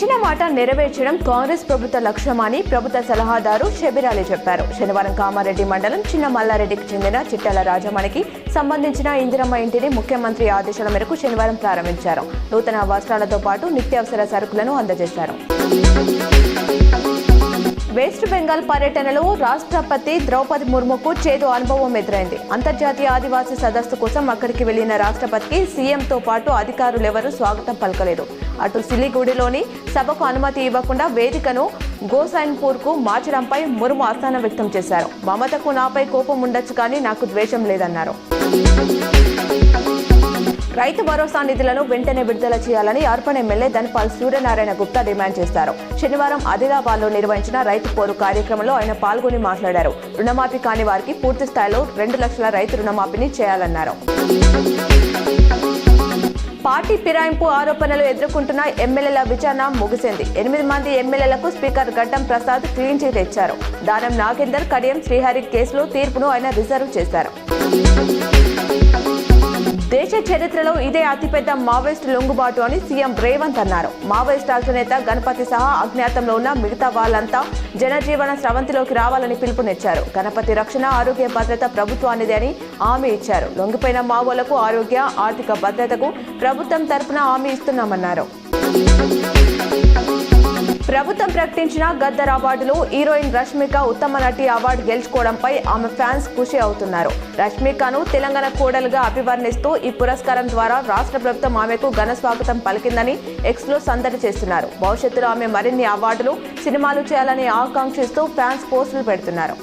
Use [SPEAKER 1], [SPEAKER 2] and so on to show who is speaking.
[SPEAKER 1] ఇచ్చిన మాట నెరవేర్చడం కాంగ్రెస్ ప్రభుత్వ లక్ష్యమని ప్రభుత్వ సలహాదారు షబీర్ అలీ చెప్పారు. శనివారం కామారెడ్డి మండలం చిన్న మల్లారెడ్డికి చెందిన చిట్టాల రాజమణికి సంబంధించిన ఇందిరమ్మ ఇంటిని ముఖ్యమంత్రి ఆదేశాల మేరకు శనివారం ప్రారంభించారు. నూతన వస్త్రాలతో పాటు నిత్యావసర సరుకులను అందజేశారు. వెస్ట్ బెంగాల్ పర్యటనలో రాష్ట్రపతి ద్రౌపది ముర్ముకు చేదు అనుభవం ఎదురైంది. అంతర్జాతీయ ఆదివాసీ సదస్సు కోసం అక్కడికి వెళ్లిన రాష్ట్రపతికి సీఎంతో పాటు అధికారులెవరూ స్వాగతం పలకలేదు. అటు సిలిగుడిలోని సభకు అనుమతి ఇవ్వకుండా వేదికను గోసైన్పూర్కు మార్చడంపై ముర్ము అసహనం వ్యక్తం చేశారు. మమతకు నాపై కోపం ఉండొచ్చు కానీ నాకు ద్వేషం లేదన్నారు. రైతు భరోసా నిధులను వెంటనే విడుదల చేయాలని అర్పణ ఎమ్మెల్యే ధన్పాల్ సూర్యనారాయణ గుప్తా డిమాండ్ చేశారు. శనివారం ఆదిలాబాద్లో నిర్వహించిన రైతు పోరు కార్యక్రమంలో ఆయన పాల్గొని మాట్లాడారు. రుణమాఫీ కాని వారికి పూర్తి స్థాయిలో 2 లక్షల రైతు రుణమాఫీని చేయాలన్నారు. పార్టీ ఫిరాయింపు ఆరోపణలు ఎదుర్కొంటున్న ఎమ్మెల్యేల విచారణ ముగిసింది. 8 మంది ఎమ్మెల్యేలకు స్పీకర్ గడ్డం ప్రసాద్ క్లీన్ చిట్ ఇచ్చారు. దానం నాగేందర్, కడియం శ్రీహరి కేసులో తీర్పును ఆయన రిజర్వ్ చేశారు. దేశ చరిత్రలో ఇదే అతిపెద్ద మావోయిస్టు లొంగుబాటు అని సీఎం రేవంత్ అన్నారు. మావోయిస్టు అగ్రనేత గణపతి సహా అజ్ఞాతంలో ఉన్న మిగతా వాళ్లంతా జనజీవన స్రవంతిలోకి రావాలని పిలుపునిచ్చారు. గణపతి రక్షణ, ఆరోగ్య భద్రత ప్రభుత్వానిదే అని హామీ ఇచ్చారు. లొంగిపోయిన మావోలకు ఆరోగ్య, ఆర్థిక భద్రతకు ప్రభుత్వం తరపున హామీ ఇస్తున్నామన్నారు. ప్రభుత్వం ప్రకటించిన గద్దర్ అవార్డులో హీరోయిన్ రష్మిక ఉత్తమ నటి అవార్డు గెలుచుకోవడంపై ఆమె ఫ్యాన్స్ ఖుషి అవుతున్నారు. రష్మికను తెలంగాణ కోడలుగా అభివర్ణిస్తూ ఈ పురస్కారం ద్వారా రాష్ట్ర ప్రభుత్వం ఆమెకు ఘన స్వాగతం పలికిందని ఎక్స్లో సందడి చేస్తున్నారు. భవిష్యత్తులో ఆమె మరిన్ని అవార్డులు, సినిమాలు చేయాలని ఆకాంక్షిస్తూ ఫ్యాన్స్ పోస్టులు పెడుతున్నారు.